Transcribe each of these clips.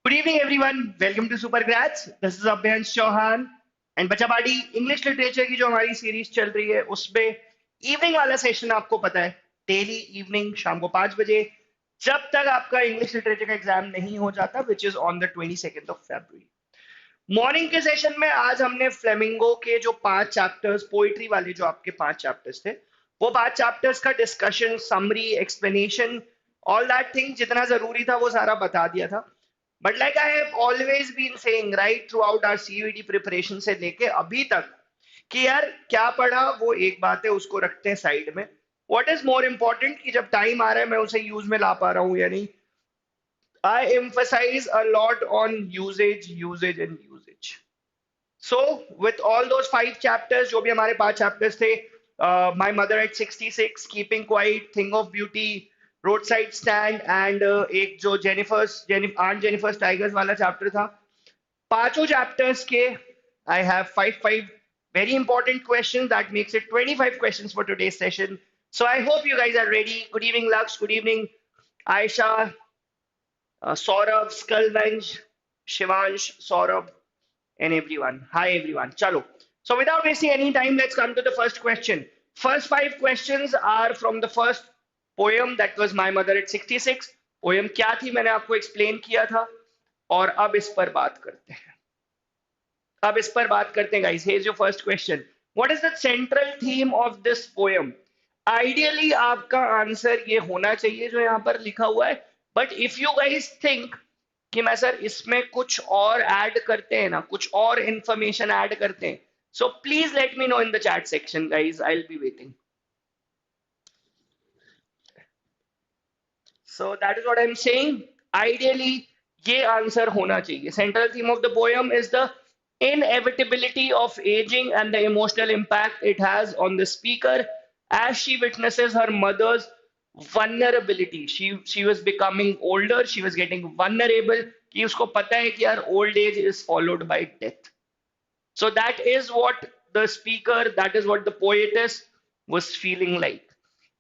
Good evening, everyone. Welcome to Super Grats. This is Abhyansh Chauhan. And बच्चा party English literature की जो हमारी series चल रही है उसमें इवनिंग वाला सेशन आपको पता है, डेली इवनिंग शाम को 5 बजे, जब तक आपका इंग्लिश लिटरेचर का एग्जाम नहीं हो जाता, which is on the 22nd of February. Morning के सेशन में आज हमने फ्लेमिंगो के जो 5 चैप्टर्स, पोइट्री वाले जो आपके 5 चैप्टर्स थे, वो 5 चैप्टर्स का discussion, summary, explanation, all that thing जितना जरूरी था वो सारा बता दिया था. But like I have always been saying right throughout our CUET preparation से लेके अभी तक कि यार क्या पढ़ा वो एक बात है, उसको रखते हैं साइड में. व्हाट इज मोर इम्पोर्टेंट कि जब टाइम आ रहा है मैं उसे यूज में ला पा रहा हूँ या नहीं. I emphasize a lot on usage and usage. So with all those 5 chapters, जो भी हमारे 5 chapters थे, My Mother at 66, Keeping Quiet, Thing of Beauty, Roadside Stand, and एक जो Aunt Jennifer's Tigers वाला chapter था, 5 chapters के I have five very important questions that makes it 25 questions for today's session. So I hope you guys are ready. Good evening, Lux. Good evening, Aisha. Saurabh, Skullbench, Shivansh, Saurabh, and everyone. Hi, everyone. Chalo. So, without wasting any time, let's come to the first question. First 5 questions are from the first poem, that was My Mother at 66. Poem क्या थी मैंने आपको explain किया था, और अब इस पर बात करते हैं. guys. Here's your first question. What is the central theme of this poem? Ideally, आपका आंसर ये होना चाहिए जो यहाँ पर लिखा हुआ है. But if you guys think कि मैं सर इसमें कुछ और ऐड करते हैं ना, कुछ और इंफॉर्मेशन ऐड करते हैं, so please let me know in the chat section guys, I will be waiting. So that is what I am saying. Ideally ये आंसर होना चाहिए. Central theme of the poem is the inevitability of aging and the emotional impact it has on the speaker as she witnesses her mother's vulnerability. She was becoming older, she was getting vulnerable, कि उसको पता है कि यार old age is followed by death. So that is what the speaker, that is what the poetess was feeling like.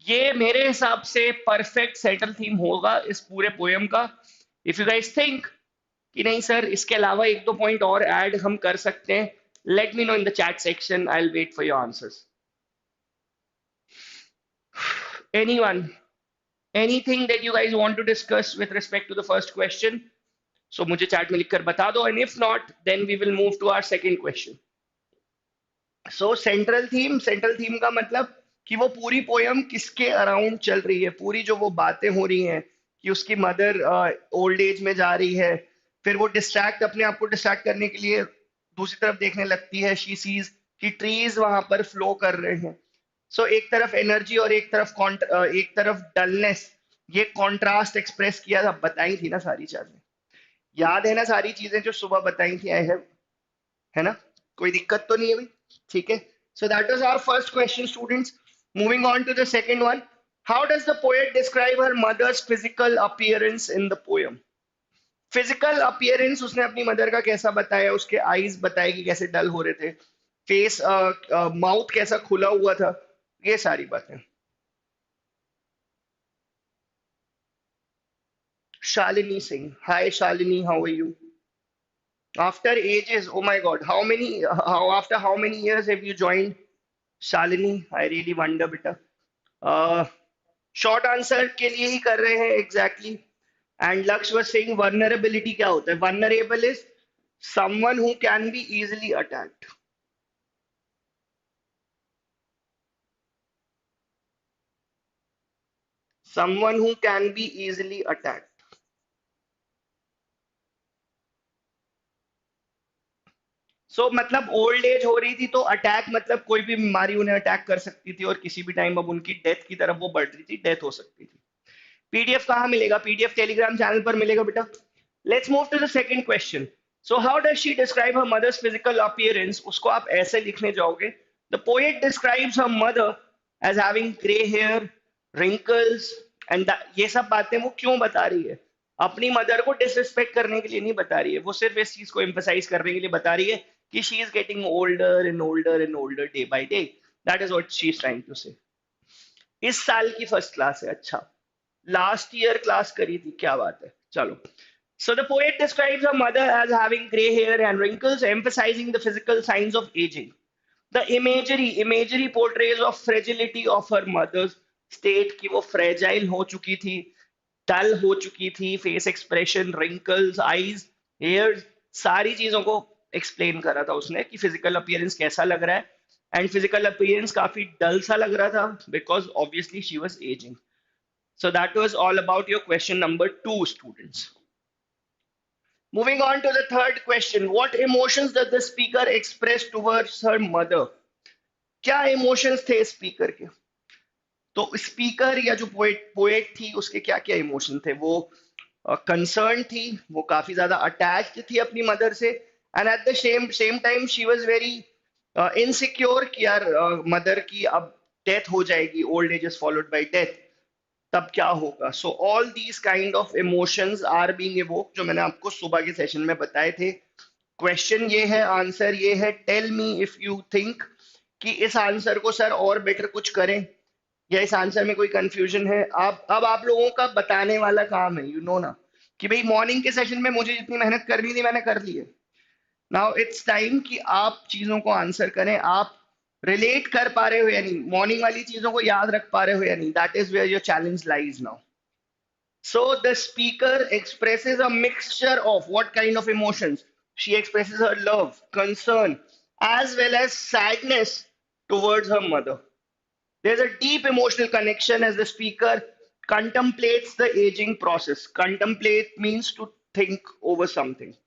ये मेरे हिसाब से परफेक्ट सेंट्रल थीम होगा इस पूरे पोएम का. इफ यू गाइस थिंक कि नहीं सर इसके अलावा एक दो पॉइंट और ऐड हम कर सकते हैं, let me know in the chat section. I will wait for your answers. Anyone, anything that you guys want to discuss with respect to the first question? So मुझे चैट में लिखकर बता दो, and if not then we will move to our second question. So central theme का मतलब कि वो पूरी पोयम किसके अराउंड चल रही है, पूरी जो वो बातें हो रही हैं कि उसकी मदर ओल्ड एज में जा रही है, फिर वो अपने आप को डिस्ट्रैक्ट करने के लिए दूसरी तरफ देखने लगती है. शी सीज कि ट्रीज वहां पर फ्लो कर रहे हैं. सो एक तरफ एनर्जी और एक तरफ डलनेस, ये कॉन्ट्रास्ट एक्सप्रेस किया था. बताई थी ना सारी चीजें, याद है ना सारी चीजें जो सुबह बताई थी. आई हैव, है ना, कोई दिक्कत तो नहीं है भाई? ठीक है. So that was our first question students. Moving on to the second one. How does the poet describe her mother's physical appearance in the poem? Physical appearance उसने अपनी मदर का कैसा बताया, उसके आईज बताए कि कैसे डल हो रहे थे, फेस, माउथ कैसा खुला हुआ था, ये सारी बातें. Shalini Singh. Hi Shalini, how are you? After ages, oh my God, after how many years have you joined, Shalini? I really wonder, beta. Short answer के लिए ही कर रहे हैं exactly. And Laksh was saying vulnerability क्या होता है? Vulnerable is someone who can be easily attacked. Someone who can be easily attacked. मतलब old age हो रही थी तो अटैक मतलब कोई भी बीमारी उन्हें अटैक कर सकती थी, और किसी भी टाइम अब उनकी डेथ की तरफ वो बढ़ रही थी, डेथ हो सकती थी. पीडीएफ कहाँ मिलेगा? पीडीएफ टेलीग्राम चैनल पर मिलेगा बेटा. Let's move to the second question. So how does she describe her mother's physical appearance? उसको आप ऐसे लिखने जाओगे, the poet describes her mother as having grey hair, wrinkles, and ये सब बातें वो क्यों बता रही है? अपनी मदर को डिसरिस्पेक्ट करने के लिए नहीं बता रही है, वो सिर्फ इस चीज को एम्फसाइज करने के लिए बता रही है कि she is getting older and older and older day by day. That is what she is trying to say. इस साल की फर्स्ट क्लास है. अच्छा, लास्ट ईयर क्लास करी थी, क्या बात है. चलो, So the poet describes her mother as having gray hair and wrinkles, emphasizing the physical signs of aging. The imagery portrays of fragility of her mother's state कि वो fragile हो चुकी थी, dull हो चुकी थी, face expression, wrinkles, eyes, hairs, सारी चीजों को explain करा था उसने कि physical appearance कैसा लग रहा है, and physical appearance काफी dull सा लग रहा था because obviously she was aging. So that was all about your question number two, students. Moving on to the third question. What emotions does the speaker express towards her mother? क्या emotions थे speaker के? तो speaker या जो poet poet थी उसके क्या क्या इमोशन थे? वो कंसर्न थी, वो काफी ज्यादा अटैच्ड थी अपनी मदर से, and at the same same time she was very insecure कि यार मदर की अब डेथ हो जाएगी, old age is followed by death, तब क्या होगा? So all these kind of emotions are being evoked, जो मैंने आपको सुबह के सेशन में बताए थे. क्वेश्चन ये है, आंसर ये है, tell me if you think कि इस आंसर को सर और बेटर कुछ करें या इस आंसर में कोई कंफ्यूजन है. आप अब आप लोगों का बताने वाला काम है, यू नो ना, कि भाई मॉर्निंग के सेशन में मुझे जितनी मेहनत करनी थी मैंने कर ली है. नाउ इट्स टाइम कि आप चीजों को आंसर करें. आप रिलेट कर पा रहे हो या नहीं, मॉर्निंग वाली चीजों को याद रख पा रहे हो या नहीं, that is where your challenge lies now. So the speaker expresses a mixture of what kind of emotions? She expresses her love, concern, as well as sadness towards her mother. There's a deep emotional connection as the speaker contemplates the aging process. Contemplate means to think over something.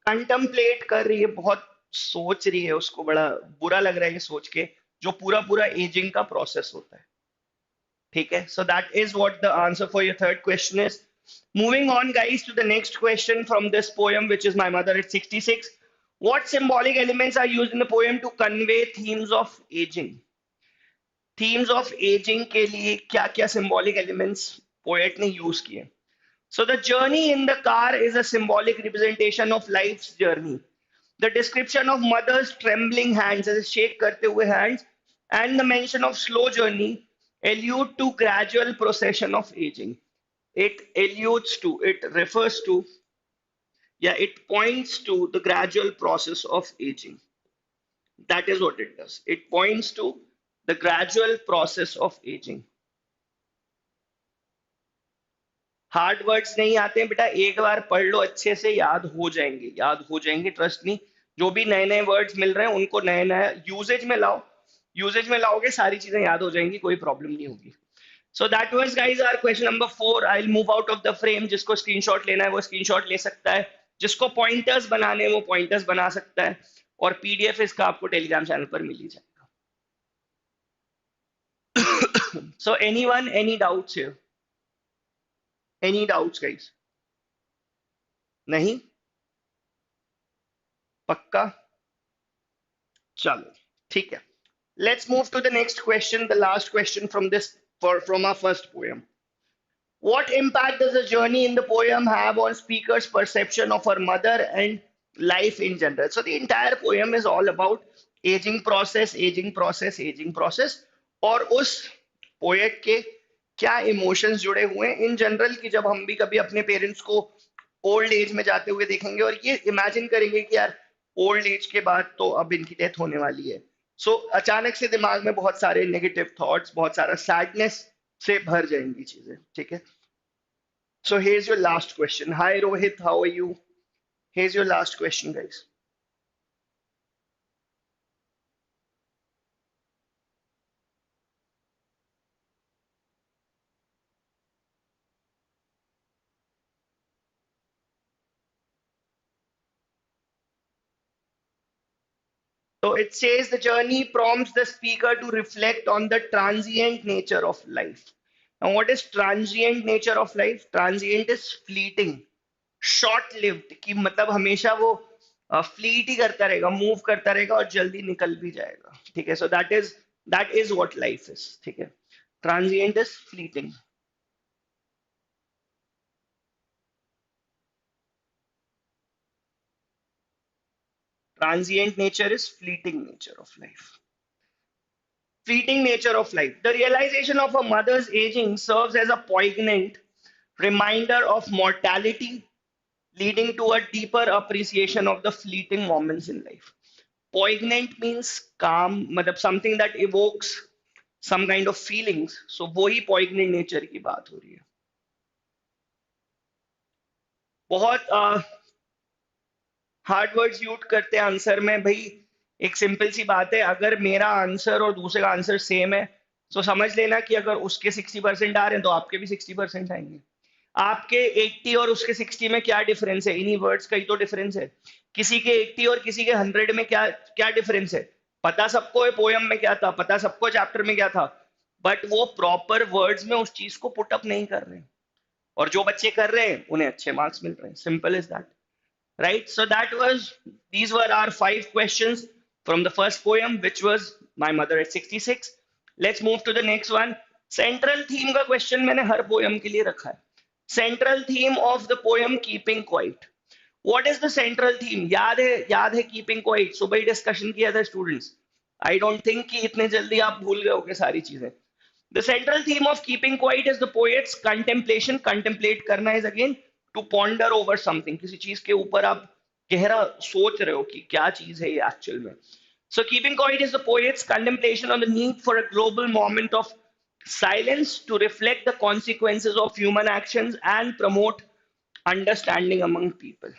Contemplate कर रही है, बहुत सोच रही है, उसको बड़ा बुरा लग रहा है ये सोच के, जो पूरा पूरा एजिंग का प्रोसेस होता है. ठीक है, so that is what the answer for your third question is. Moving on, guys, to the next question from this poem, which is My Mother at 66. What symbolic elements are used in the poem to convey themes of aging? Themes of aging के लिए क्या क्या symbolic elements poet ने use किए? So the journey in the car is a symbolic representation of life's journey. The description of mother's trembling hands, as shake करते हुए hands, and the mention of slow journey allude to gradual procession of aging. It alludes to, it refers to, yeah, it points to the gradual process of aging. That is what it does. It points to the gradual process of aging. Hard words नहीं आते हैं बेटा, एक बार पढ़ लो अच्छे से, याद हो जाएंगे, याद हो जाएंगे, ट्रस्ट मी. जो भी नए नए वर्ड्स मिल रहे हैं उनको नए नए यूजेज में लाओ, यूजेज में लाओगे सारी चीजें याद हो जाएंगी, कोई प्रॉब्लम नहीं होगी. So that was guys our question number 4. I will move out of the frame. जिसको स्क्रीनशॉट लेना है वो स्क्रीनशॉट ले सकता है, जिसको पॉइंटर्स बनाने हैं वो पॉइंटर्स बना सकता है, और पीडीएफ इसका आपको टेलीग्राम चैनल पर मिल ही जाएगा. So anyone, any doubts here? Any doubts guys? नहीं? पक्का? चलो ठीक है. Let's move to the next question, the last question from from our first poem. What impact does the journey in the poem have on speaker's perception of her mother and life in general? So the entire poem is all about aging process, aging process, aging process, और उस poet के क्या emotions जुड़े हुए हैं in general, कि जब हम भी कभी अपने पेरेंट्स को ओल्ड एज में जाते हुए देखेंगे और ये इमेजिन करेंगे कि यार ओल्ड एज के बाद तो अब इनकी डेथ होने वाली है, सो अचानक से दिमाग में बहुत सारे नेगेटिव थॉट्स, बहुत सारा सैडनेस से भर जाएंगी चीजें. ठीक है, so here's your last question. Hi Rohit, how are you? Here's your last question, guys. So it says the journey prompts the speaker to reflect on the transient nature of life. Now, what is transient nature of life? Transient is fleeting, short lived, कि मतलब हमेशा वो fleet ही करता रहेगा, move करता रहेगा और जल्दी निकल भी जाएगा. ठीक है, so that is what life is. ठीक है, transient is fleeting. Transient nature is fleeting nature of life. Fleeting nature of life. The realization of a mother's aging serves as a poignant reminder of mortality, leading to a deeper appreciation of the fleeting moments in life. Poignant means calm, मतलब something that evokes some kind of feelings. So वो ही poignant nature की बात हो रही है. बहुत hard words use करते हैं आंसर में भाई. एक सिंपल सी बात है, अगर मेरा आंसर और दूसरे का आंसर सेम है तो समझ लेना कि अगर उसके 60% आ रहे हैं तो आपके भी 60% आएंगे. आपके 80 और उसके 60 में क्या डिफरेंस है? इन्हीं वर्ड्स का ही तो डिफरेंस है. किसी के 80 और किसी के 100 में क्या क्या डिफरेंस है? पता सबको है पोयम में क्या था, पता सबको चैप्टर में क्या था, बट वो प्रॉपर वर्ड्स में उस चीज को पुट अप नहीं कर रहे हैं. और जो बच्चे कर रहे हैं उन्हें अच्छे मार्क्स मिल रहे हैं. Simple is that. Right? So these were our 5 questions from the first poem, which was My Mother at 66. Let's move to the next one. Central theme का question मैंने हर poem के लिए रखा है. Central theme of the poem Keeping Quiet. What is the central theme? याद है Keeping Quiet. सुबह ही discussion किया था students. I don't think कि इतने जल्दी आप भूल गए होगे सारी चीजें. The central theme of Keeping Quiet is the poet's contemplation. Contemplate करना is again to ponder over something. किसी चीज के ऊपर आप गहरा सोच रहे हो कि क्या चीज है ये एक्चुअल में. So Keeping Quiet is the poet's contemplation on the need for a global moment of silence to reflect the consequences of human actions and promote understanding among people.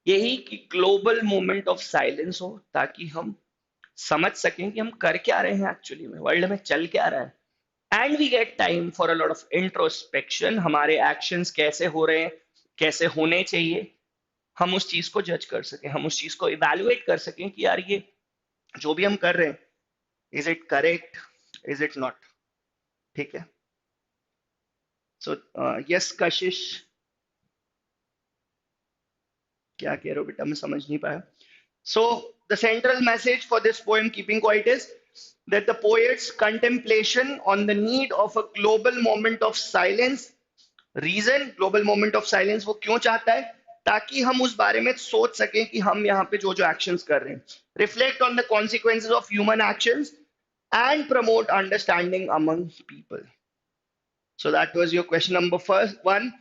यही कि ग्लोबल मोमेंट ऑफ साइलेंस हो ताकि हम समझ सकें कि हम कर क्या रहे हैं एक्चुअली में, वर्ल्ड में चल क्या रहा है. And we get time for a lot of introspection. हमारे एक्शंस कैसे हो रहे हैं, कैसे होने चाहिए, हम उस चीज को जज कर सकें, हम उस चीज को इवेलुएट कर सकें कि यार ये जो भी हम कर रहे हैं, is it correct, is it not. ठीक है. सो यस कशिश, क्या कह रहे हो बेटा, मैं समझ नहीं पाया. So the central message for this poem Keeping Quiet is that the poet's contemplation on the need of a global moment of silence. Reason global moment of silence वो क्यों चाहता है? ताकि हम उस बारे में सोच सकें कि हम यहाँ पे जो जो actions कर रहे हैं. Reflect on the consequences of human actions and promote understanding among people. So that was your question number one.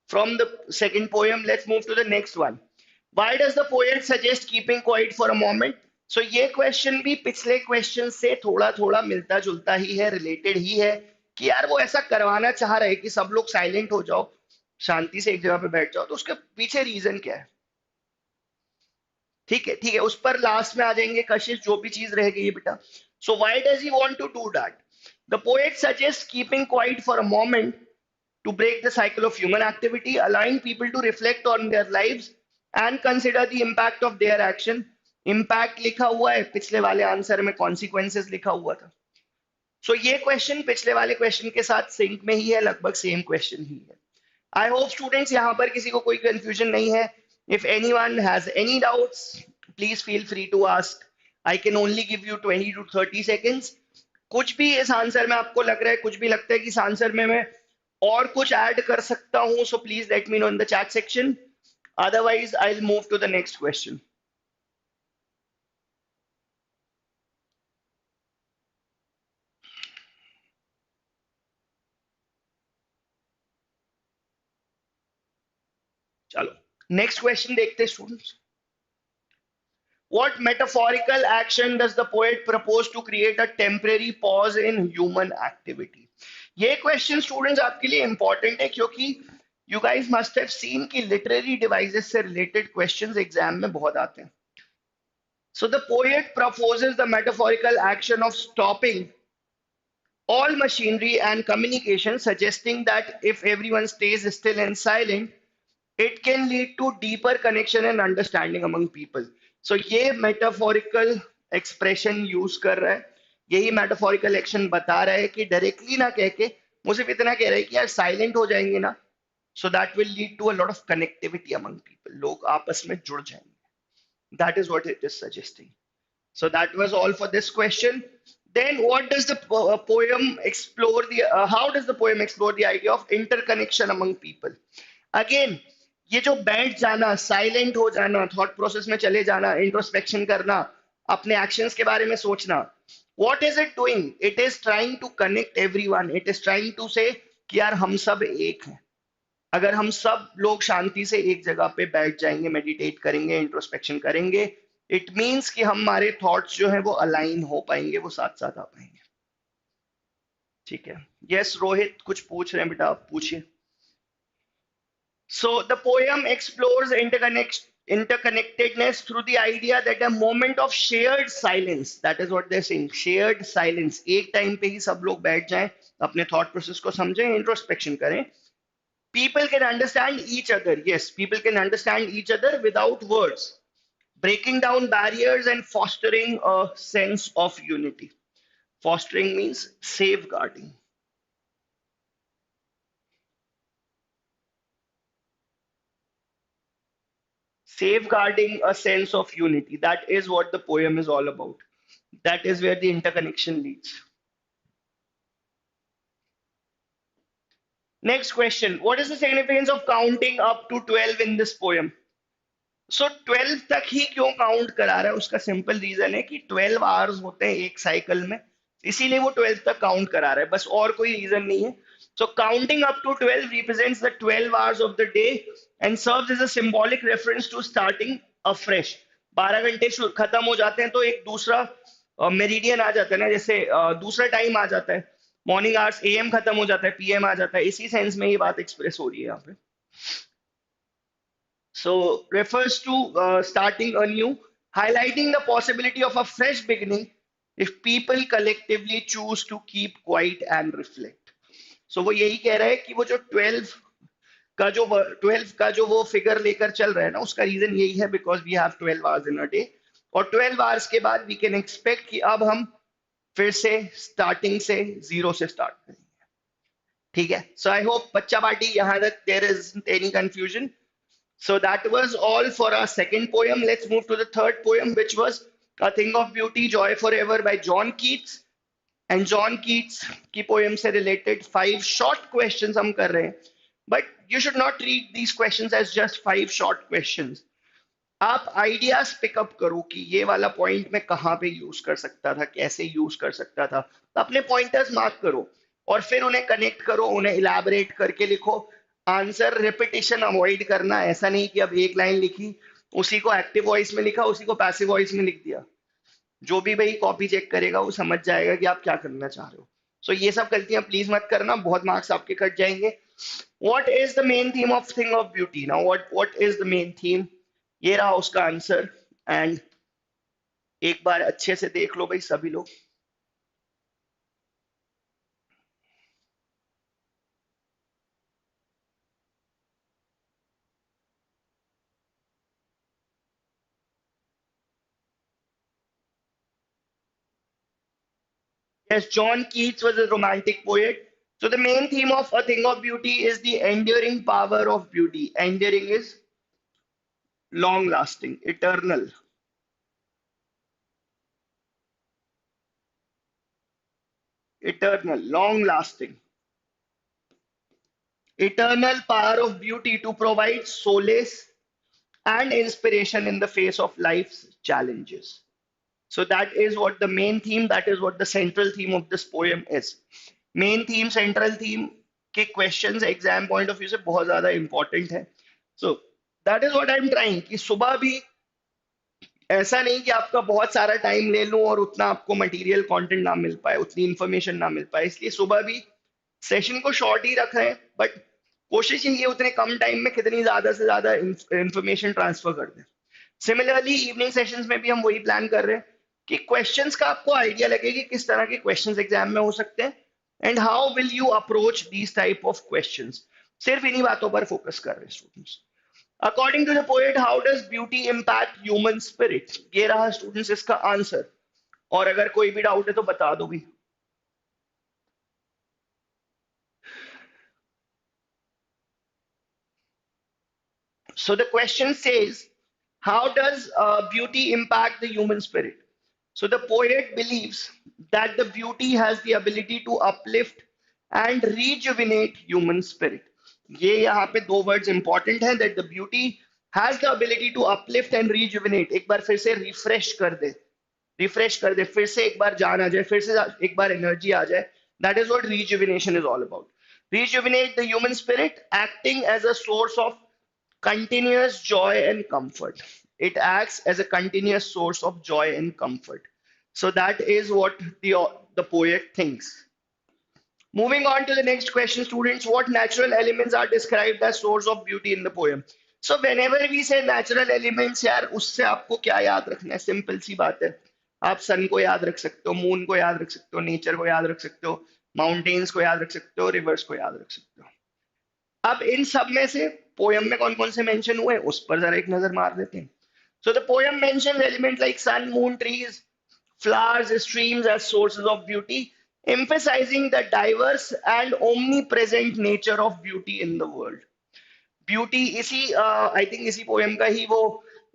From the second poem, let's move to the next one. Why does the poet suggest keeping quiet for a moment? So ये question भी पिछले question से थोड़ा थोड़ा मिलता जुलता ही है, related ही है, कि यार वो ऐसा करवाना चाह रहे हैं कि सब लोग साइलेंट हो जाओ, शांति से एक जगह पे बैठ जाओ. तो उसके पीछे रीजन क्या है? ठीक है, ठीक है, उस पर लास्ट में आ जाएंगे कशिश, जो भी चीज रह गई है बेटा. So why does he want to do that? The poet suggest keeping quiet for a moment to break the cycle of human activity, allowing people to reflect on their lives and consider the impact of their action. Impact लिखा हुआ है, पिछले वाले answer में consequences लिखा हुआ था. So ये क्वेश्चन पिछले वाले क्वेश्चन के साथ सिंक में ही है, लगभग सेम क्वेश्चन ही है. I hope students यहाँ पर किसी को कोई कंफ्यूजन नहीं है. If anyone has any doubts, please feel free to ask. I can only give you 20 to 30 seconds. कुछ भी इस आंसर में आपको लग रहा है, कुछ भी लगता है कि इस आंसर में मैं और कुछ ऐड कर सकता हूं, so please let me know in the chat section. Otherwise, I'll move to the next question. चलो नेक्स्ट क्वेश्चन देखते हैं students. What metaphorical action does the poet propose to create a temporary pause in human activity? ये question students आपके लिए important है क्योंकि you guys must have seen कि literary devices से रिलेटेड क्वेश्चंस एग्जाम में बहुत आते हैं. So the poet proposes the metaphorical action of stopping all machinery and communication, suggesting that if everyone stays still and silent, it can lead to deeper connection and understanding among people. So ये metaphorical expression use कर रहा है, यही metaphorical action बता रहा है कि directly ना कह के वो सिर्फ इतना कह रहा है कि यार साइलेंट हो जाएंगे ना, so that will lead to a lot of connectivity among people. लोग आपस में जुड़ जाएंगे. That is what it is suggesting. So that was all for this question. Then what does the poem explore the how does the poem explore the idea of interconnection among people? Again, ये जो बैठ जाना, silent हो जाना, thought process में चले जाना, introspection करना, अपने एक्शंस के बारे में सोचना, what is it doing? It is trying to connect everyone, it is trying to say कि यार हम सब एक हैं। अगर हम सब लोग शांति से एक जगह पे बैठ जाएंगे, मेडिटेट करेंगे, इंट्रोस्पेक्शन करेंगे, इट मीन्स कि हमारे थॉट्स जो है वो अलाइन हो पाएंगे, वो साथ साथ आ पाएंगे। ठीक है। यस रोहित कुछ पूछ रहे हैं बेटा, आप पूछिए। So the poem explores interconnectedness through the idea that a moment of shared silence, that is what they're saying, shared silence, एक टाइम पे ही सब लोग बैठ जाएं, अपने thought process को समझें, introspection करें. People can understand each other. Yes, people can understand each other without words, breaking down barriers and fostering a sense of unity. Fostering means safeguarding. Safeguarding a sense of unity. That is what the poem is all about. That is where the interconnection leads. Next question. What is the significance of counting up to 12 in this poem? सो 12 तक ही क्यों count करा रहा है? उसका simple reason है कि 12 hours होते हैं एक साइकिल में, इसीलिए वो 12 तक काउंट करा रहा है, बस और कोई रीजन नहीं है. So counting up to 12 represents the 12 hours of the day and serves as a symbolic reference to starting afresh. 12 घंटे खत्म हो जाते हैं तो एक दूसरा मेरिडियन आ जाता है ना, जैसे दूसरा टाइम आ जाता है, मॉर्निंग आवर्स एएम खत्म हो जाता है, पीएम आ जाता है, इसी सेंस में ये बात एक्सप्रेस हो रही है यहाँ पे. So refers to starting anew, highlighting the possibility of a fresh beginning if people collectively choose to keep quiet and reflect. So वो यही कह रहा है कि वो जो 12 का जो वो फिगर लेकर चल रहा है ना, उसका रीजन यही है because we have 12 hours in a day, और 12 आवर्स के बाद वी कैन एक्सपेक्ट कि अब हम फिर से स्टार्टिंग से जीरो से स्टार्ट करेंगे. ठीक है. सो आई होप बच्चा पार्टी यहाँ तक there is any confusion. So that was all for our second poem. Let's move to the third poem, which was A Thing of Beauty, Joy Forever by John Keats. And John Keats की poem से related 5 short questions हम कर रहे हैं. But you should not read these questions as just 5 short questions. आप ideas pickup करो कि ये वाला पॉइंट मैं कहाँ पे यूज कर सकता था, कैसे यूज कर सकता था, तो अपने पॉइंटर्स मार्क करो और फिर उन्हें कनेक्ट करो, उन्हें इलाबरेट करके लिखो. आंसर रिपीटिशन अवॉइड करना, ऐसा नहीं कि अब एक लाइन लिखी, उसी को एक्टिव वॉइस में लिखा, उसी को पैसिव वॉइस में लिख दिया. जो भी भाई कॉपी चेक करेगा वो समझ जाएगा कि आप क्या करना चाह रहे हो. सो ये सब गलतियां प्लीज मत करना, बहुत मार्क्स आपके कट जाएंगे. What is the main theme of Thing of Beauty? Now, what is the main theme? ये रहा उसका आंसर. एंड एक बार अच्छे से देख लो भाई सभी लोग. Yes, John Keats was a romantic poet. So the main theme of A Thing of Beauty is the enduring power of beauty. Enduring is long lasting, eternal. Eternal, long lasting. Eternal power of beauty to provide solace and inspiration in the face of life's challenges. So that is what the main theme, that is what the central theme of this poem is. Main theme, central theme के questions exam point of view से बहुत ज़्यादा important है. So that is what I am trying कि सुबह भी ऐसा नहीं कि आपका बहुत सारा टाइम ले लूं और उतना आपको मटेरियल कंटेंट ना मिल पाए, उतनी इंफॉर्मेशन ना मिल पाए, इसलिए सुबह भी सेशन को शॉर्ट ही रख रहे हैं, बट कोशिश यही है उतने कम टाइम में कितनी ज्यादा से ज्यादा इंफॉर्मेशन ट्रांसफर कर दें. सिमिलरली इवनिंग सेशंस में भी हम वही प्लान कर रहे हैं कि क्वेश्चंस का आपको आइडिया लगे कि किस तरह के क्वेश्चंस एग्जाम में हो सकते हैं and how will you approach these type of questions. सिर्फ इन्हीं बातों पर फोकस कर रहे हैं students. According to the poet, how does beauty impact human spirit? ये रहा स्टूडेंट्स इसका आंसर. और अगर कोई भी डाउट है तो बता दो भी. So the question says, how does beauty impact the human spirit? So the poet believes that the beauty has the ability to uplift and rejuvenate human spirit. ये यहाँ पे दो वर्ड्स इंपॉर्टेंट हैं, that the beauty has the ability to uplift and rejuvenate, एक बार फिर से refresh कर दे, रिफ्रेश कर दे, फिर से एक बार जान आ जाए, फिर से एक बार एनर्जी आ जाए. That is what rejuvenation is all about. Rejuvenate the human spirit, acting as a source of continuous joy and comfort. It acts as a continuous source of joy and comfort. So that is what the poet thinks. Moving on to the next question, students, what natural elements are described as source of beauty in the poem? So whenever we say natural elements, यार उससे आपको क्या याद रखना है? Simple सी बात है. आप सन को याद रख सकते हो, मून को याद रख सकते हो, नेचर को याद रख सकते हो, माउंटेन्स को याद रख सकते हो, रिवर्स को याद रख सकते हो. अब इन सब में से पोयम में कौन कौन से मेंशन हुए उस पर जरा एक नजर मार देते हैं. So the poem mentions elements like sun, moon, trees, flowers, streams as sources of beauty, emphasizing the diverse and omnipresent nature of beauty in the world. Beauty इसी आई थिंक इसी पोएम का ही वो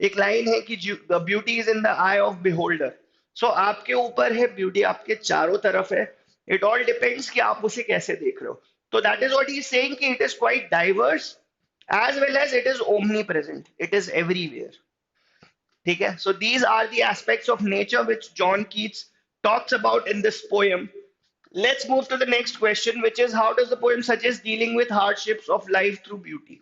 एक लाइन है कि beauty is in the eye of beholder. So आपके ऊपर है ब्यूटी, आपके चारों तरफ है. इट ऑल डिपेंड्स कि आप उसे कैसे देख रहे हो. तो that is what he is saying कि it is quite diverse as well as it is omnipresent, it is everywhere. ठीक है. So these are the aspects of nature which John Keats talks about in this poem. Let's move to the next question, which is how does the poem suggest dealing with hardships of life through beauty?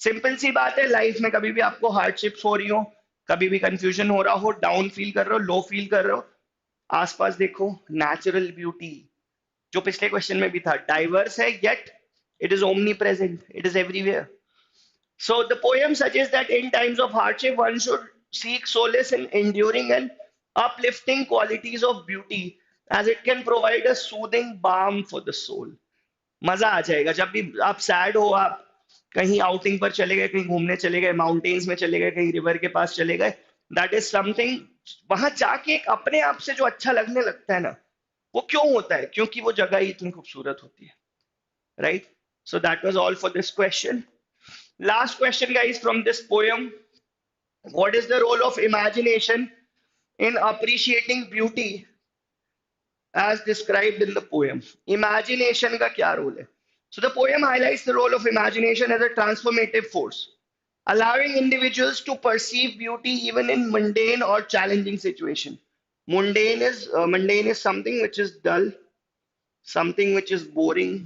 Simple सी बात है, life में कभी भी आपको hardships हो रही हो, कभी भी कंफ्यूजन हो रहा हो, डाउन फील कर रहे हो, लो फील कर रहे हो, आसपास देखो, नेचुरल ब्यूटी जो पिछले क्वेश्चन में भी था, डाइवर्स है yet it is omni present, it is everywhere. So the poem suggests that in times of hardship, one should seek solace in enduring and uplifting qualities of beauty, as it can provide a soothing balm for the soul. मजा आ जाएगा जब भी आप sad हो, आप कहीं outing पर चले गए, कहीं घूमने चले गए, माउंटेन्स में चले गए, कहीं रिवर के पास चले गए, दैट इज समथिंग. वहां जाके एक अपने आप से जो अच्छा लगने लगता है ना, वो क्यों होता है? क्योंकि वो जगह ही इतनी खूबसूरत होती है, right? So that was all for this question. Last question, guys, from this poem. What is the role of imagination in appreciating beauty as described in the poem? Imagination का क्या role है? So the poem highlights the role of imagination as a transformative force, allowing individuals to perceive beauty even in mundane or challenging situation. Mundane is something which is dull, something which is boring,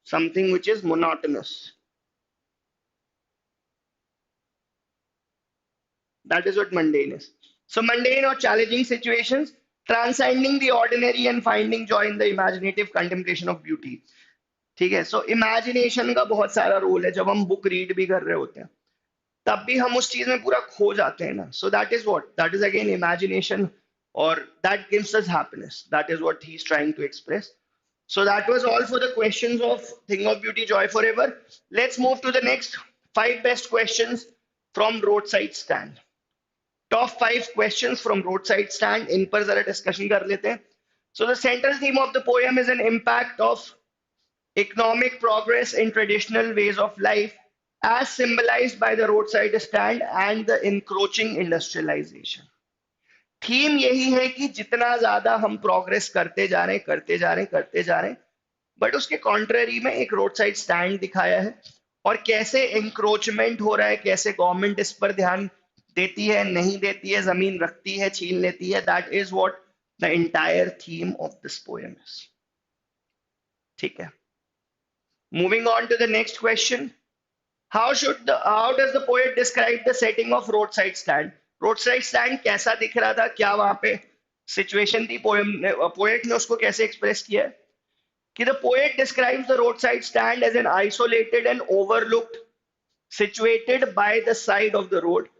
something which is monotonous. That is what mundane is. So mundane or challenging situations, transcending the ordinary and finding joy in the imaginative contemplation of beauty. ठीक है. सो imagination का बहुत सारा role है. जब हम book read भी कर रहे होते हैं तब भी हम उस चीज में पूरा खो जाते हैं ना. So that is what, that is again imagination, और that gives us happiness. That is what he is trying to express. So that was all for the questions of Thing of Beauty Joy Forever. Let's move to the next 5 best questions from Roadside Stand. Top 5 questions from roadside stand, इन पर जरा discussion कर लेते हैं. So the central theme of the poem is an impact of economic progress in traditional ways of life as symbolized by the roadside stand and the encroaching industrialization. Theme यही है कि जितना ज्यादा हम प्रोग्रेस करते जा रहे हैं, करते जा रहे हैं, करते जा रहे हैं, बट उसके कॉन्ट्ररी में एक रोड साइड स्टैंड दिखाया है, और कैसे एंक्रोचमेंट हो रहा है, कैसे गवर्नमेंट इस पर ध्यान देती है, नहीं देती है, जमीन रखती है, छीन लेती है. That is what the entire theme of this poem is. ठीक है. Moving on to the next question. how does the poet describe the setting of roadside stand? roadside stand कैसा दिख रहा था, क्या वहां पे सिचुएशन थी, पोएट ने उसको कैसे एक्सप्रेस किया है? कि the poet describes the roadside stand as an isolated and overlooked, situated by the side of the road,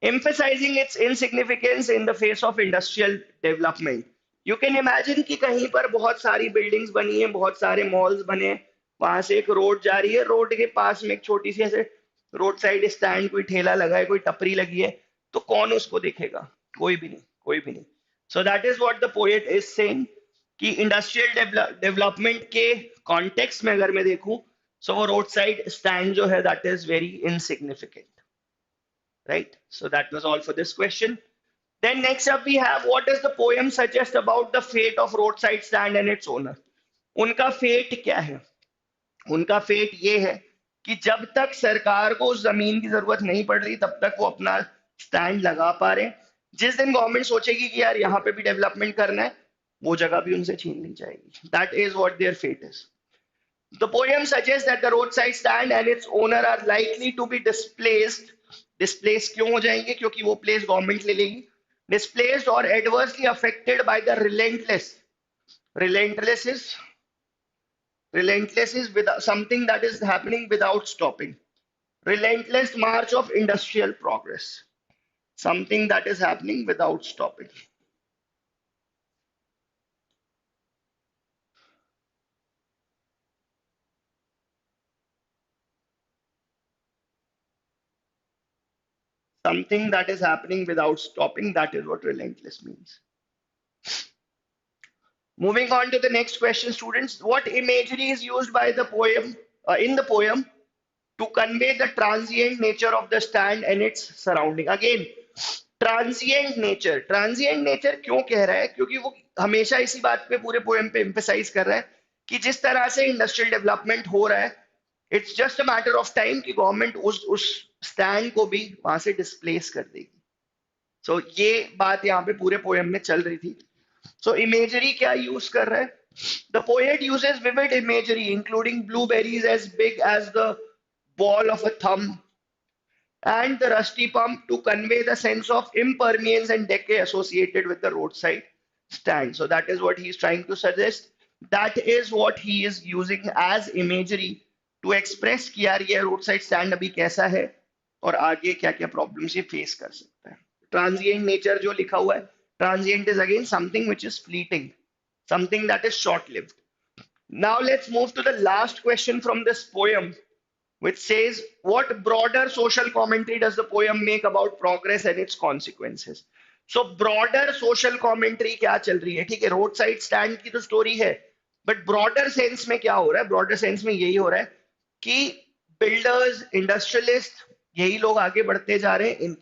emphasizing its insignificance in the face of industrial development. You can imagine कि कहीं पर बहुत सारी buildings बनी है, बहुत सारे malls बने, वहां से एक रोड जा रही है, रोड के पास में एक छोटी सी ऐसे रोड साइड स्टैंड, कोई ठेला लगा है, कोई टपरी लगी है, तो कौन उसको देखेगा? कोई भी नहीं, कोई भी नहीं. सो that is what the poet is saying कि इंडस्ट्रियल डेवलपमेंट के कॉन्टेक्स्ट में अगर मैं देखूं, सो वो रोड साइड स्टैंड जो है that is very insignificant. Right? So that was all for this question. Then next up we have, what does the poem suggest about the fate of roadside stand and its owner? उनका fate क्या है? उनका fate ये है कि जब तक सरकार को उस जमीन की जरूरत नहीं पड़ रही तब तक वो अपना स्टैंड लगा पा रहे हैं। जिस दिन गवर्नमेंट सोचेगी कि यार यहाँ पे भी डेवलपमेंट करना है, वो जगह भी उनसे छीन ली जाएगी। That is what their fate is. The poem suggests that the roadside stand and its owner are likely to be displaced. Displaced क्यों हो जाएंगे? क्योंकि वो place government ले लेगी। Displaced or adversely affected by the relentless. Relentless is with something that is happening without stopping. Relentless march of industrial progress. Something that is happening without stopping. Something that is happening without stopping. That is what relentless means. Moving on to the next question, students. What imagery is used by the poem in the poem to convey the transient nature of the stand and its surrounding? Again, transient nature. Transient nature क्यों कह रहा है? क्योंकि वो हमेशा इसी बात पे पूरे पोएम पे एम्फेसाइज कर रहा है कि जिस तरह से इंडस्ट्रियल डेवलपमेंट हो रहा है, it's just a matter of time कि गवर्नमेंट उस स्टैंड को भी वहां से डिस्प्लेस कर देगी। सो ये बात यहाँ पे पूरे पोएम में चल रही थी। सो इमेजरी क्या यूज कर रहा है? The poet uses vivid imagery including blueberries as big as the ball of a thumb and the rusty pump to convey the sense of impermanence and decay associated with the roadside stand. So that is what he is trying to suggest. That is what he is using as imagery to express कि यार ये roadside stand अभी कैसा है और आगे क्या क्या problems ये face कर सकता है। Transient nature जो लिखा हुआ है, transient is again something which is fleeting, something that is short-lived. Now let's move to the last question from this poem, which says, what broader social commentary does the poem make about progress and its consequences? So broader social commentary क्या चल रही है? ठीक है, road side stand की तो story है, but broader sense में क्या हो रहा है? ब्रॉडर सेंस में यही हो रहा है कि बिल्डर्स, इंडस्ट्रियलिस्ट, यही लोग आगे बढ़ते जा रहे हैं।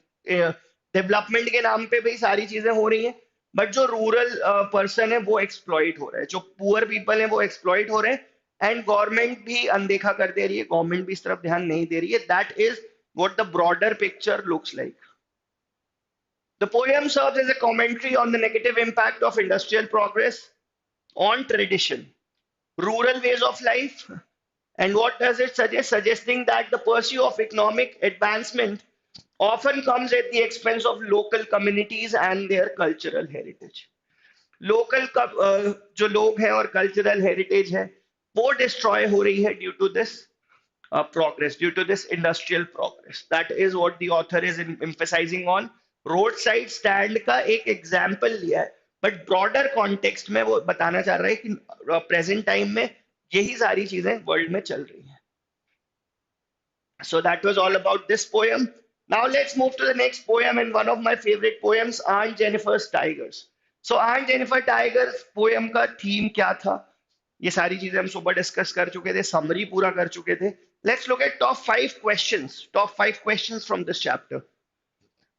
डेवलपमेंट के नाम पे भाई सारी चीजें हो रही हैं, बट जो रूरल पर्सन है वो एक्सप्लॉइट हो रहा है, जो पुअर पीपल है वो एक्सप्लॉइट हो रहे हैं, एंड गवर्नमेंट भी अनदेखा कर दे रही है, गवर्नमेंट भी इस तरफ ध्यान नहीं दे रही है। That is what the broader picture looks like. The poem serves as a commentary on the negative impact of industrial progress on tradition, rural ways of life, and what does it suggest? Suggesting that the pursuit of economic advancement often comes at the expense of local communities and their cultural heritage. Local जो लोग हैं और cultural heritage है वो destroy हो रही है due to this progress, due to this industrial progress. That is what the author is emphasizing on. Road side stand का एक एग्जाम्पल लिया है, बट ब्रॉडर कॉन्टेक्स्ट में वो बताना चाह रहा है कि प्रेजेंट टाइम में यही सारी चीजें वर्ल्ड में चल रही हैं। So that was all about this poem. Now let's move to the next poem and one of my favorite poems, Aunt Jennifer's Tigers. So Aunt Jennifer Tigers poem का theme क्या था? ये सारी चीजें हम सुबह डिस्कस कर चुके थे, समरी पूरा कर चुके थे। Let's look at top 5 questions from this chapter.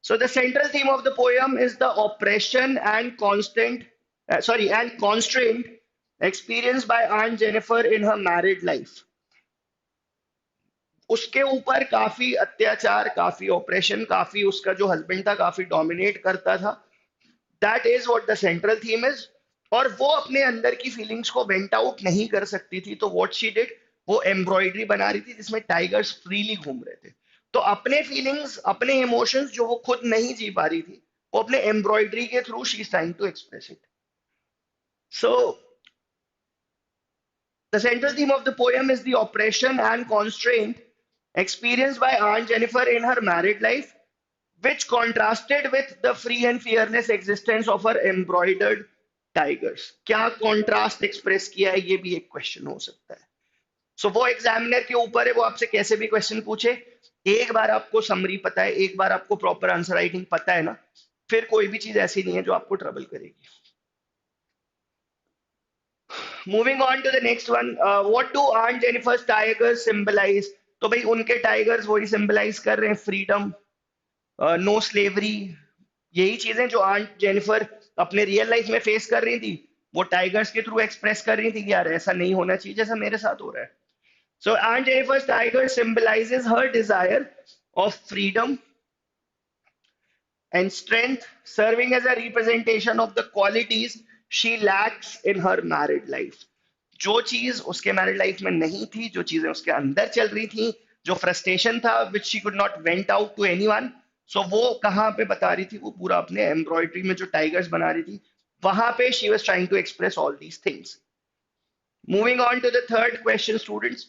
So the central theme of the poem is the oppression and constraint experienced by Aunt Jennifer in her married life. उसके ऊपर काफी अत्याचार, काफी ऑपरेशन, काफी उसका जो हस्बैंड था काफी डोमिनेट करता था। That is what the central theme is. और वो अपने अंदर की फीलिंग्स को वेंट आउट नहीं कर सकती थी, तो व्हाट शी डिड, वो एम्ब्रॉयडरी बना रही थी जिसमें टाइगर्स फ्रीली घूम रहे थे। तो अपने फीलिंग्स, अपने इमोशंस जो वो खुद नहीं जी पा रही थी, वो अपने एम्ब्रॉयडरी के through she is trying to express it. So the central theme of the poem is the oppression and constraint experienced by Aunt Jennifer in her married life, which contrasted with the free and fearless existence of her embroidered tigers. क्या contrast express किया है, ये भी एक question हो सकता है। So वो एग्जामिनर के ऊपर है, वो आपसे कैसे भी क्वेश्चन पूछे, एक बार आपको समरी पता है, एक बार आपको प्रॉपर आंसर राइटिंग पता है ना, फिर कोई भी चीज ऐसी नहीं है जो आपको ट्रबल करेगी। Moving on to the next one, what do Aunt Jennifer's tigers symbolize? तो भाई उनके टाइगर्स वही सिंबलाइज कर रहे हैं, फ्रीडम, नो स्लेवरी, यही चीजें जो आंट जेनिफर अपने रियल लाइफ में फेस कर रही थी, वो टाइगर्स के थ्रू एक्सप्रेस कर रही थी कि यार ऐसा नहीं होना चाहिए जैसा मेरे साथ हो रहा है। So Aunt Jennifer's tiger symbolizes her desire of freedom and strength, serving as a representation of the qualities she lacks in her married life. जो चीज उसके मैरिड लाइफ में नहीं थी, जो चीजें उसके अंदर चल रही थी, जो फ्रस्ट्रेशन था which she could not vent out to anyone, so वो कहाँ पे बता रही थी, वो पूरा अपने एम्ब्रॉयडरी में जो टाइगर्स बना रही थी वहां पे she was trying to express all these things. Moving on to the third question, students.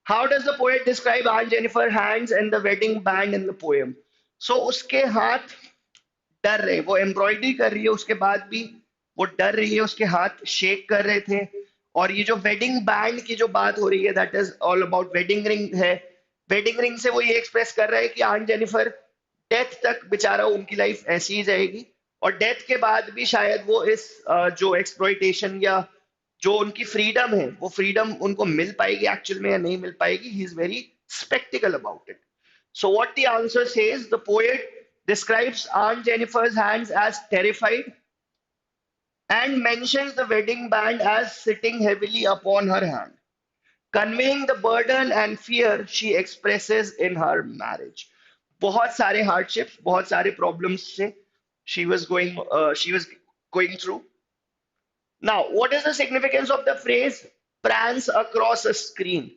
How does the poet describe Aunt Jennifer's hands and the wedding band in the poem? So उसके हाथ डर रहे, वो embroidery कर रही है उसके बाद भी वो डर रही है, उसके हाथ शेक कर रहे थे. और ये जो वेडिंग बैंड की जो बात हो रही है, that is all about wedding ring है. वेडिंग रिंग से वो ये एक्सप्रेस कर रहा है कि आंट जेनिफर डेथ तक बेचारा उनकी लाइफ ऐसी ही जाएगी, और डेथ के बाद भी शायद वो इस जो एक्सप्लॉइटेशन या जो उनकी फ्रीडम है वो फ्रीडम उनको मिल पाएगी एक्चुअल में या नहीं मिल पाएगी. He is very spectacled about it. So what the answer says, the poet describes Aunt Jennifer's hands as terrified and mentions the wedding band as sitting heavily upon her hand, conveying the burden and fear she expresses in her marriage. बहुत सारे hardships, बहुत सारे problems से she was going through. Now, what is the significance of the phrase prance across a screen?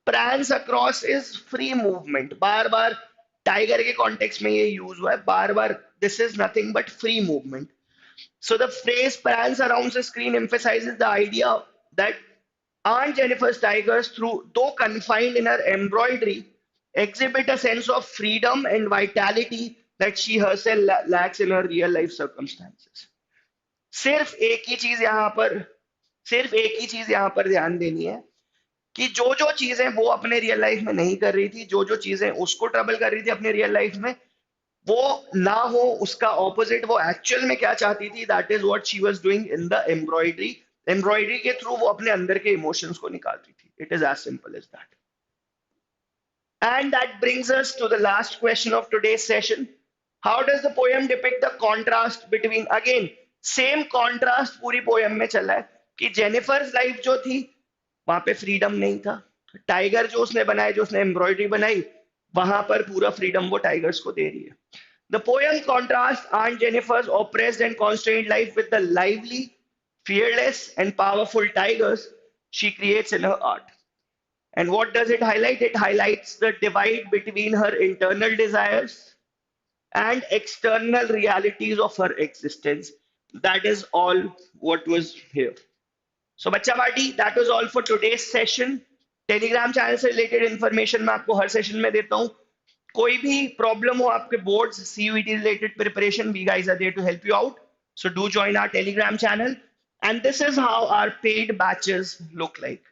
Prance across is free movement. बार बार tiger के context में ये यूज हुआ है, बार बार this is nothing but free movement. So the phrase prance around the screen emphasizes the idea that Aunt Jennifer's tigers, though confined in her embroidery, exhibit a sense of freedom and vitality that she herself lacks in her real life circumstances. सिर्फ एक ही चीज यहाँ पर सिर्फ एक ही चीज यहाँ पर ध्यान देनी है कि जो जो चीजें वो अपने रियल लाइफ में नहीं कर रही थी, जो जो चीजें उसको ट्रबल कर रही थी अपने रियल लाइफ में, वो ना हो, उसका ऑपोजिट वो एक्चुअल में क्या चाहती थी, that is what she was doing in the embroidery. Embroidery के थ्रू वो अपने अंदर के इमोशंस को निकाल रही थी. It is as simple as that. And that brings us to the last question of today's session. How does the poem depict the contrast between, again, same contrast पूरी poem में चला है कि जेनिफर्स लाइफ जो थी वहां पे freedom नहीं था, टाइगर जो उसने बनाए, जो उसने एम्ब्रॉयडरी बनाई, वहां पर पूरा फ्रीडम वो टाइगर्स को दे रही है. The poem contrasts Aunt Jennifer's oppressed and constrained life with the lively, fearless, and powerful tigers she creates in her art. And what does it highlight? It highlights the divide between her internal desires and external realities of her existence. That is all what was here. So बच्चा party, that was all for today's session. Telegram channel से related information मैं आपको हर session में देता हूँ. कोई भी problem हो आपके boards, CUET related preparation, we guys are there to help you out. So do join our Telegram channel. And this is how our paid batches look like.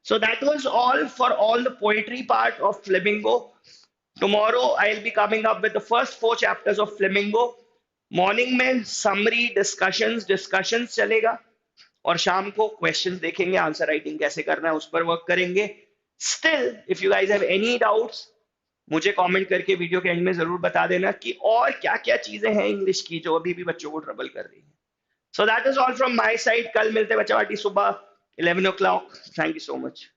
So that was all for all the poetry part of Flamingo. Tomorrow I'll be coming up with the first 4 chapters of Flamingo. Morning में summary discussions चलेगा, और शाम को questions देखेंगे, answer writing कैसे करना है उस पर वर्क करेंगे. Still if you guys have any doubts, मुझे कमेंट करके वीडियो के एंड में जरूर बता देना कि और क्या क्या चीजें हैं इंग्लिश की जो अभी भी बच्चों को ट्रबल कर रही है. So that is all from my side. कल मिलते हैं बच्चा पार्टी सुबह 11 o'clock. Thank you so much.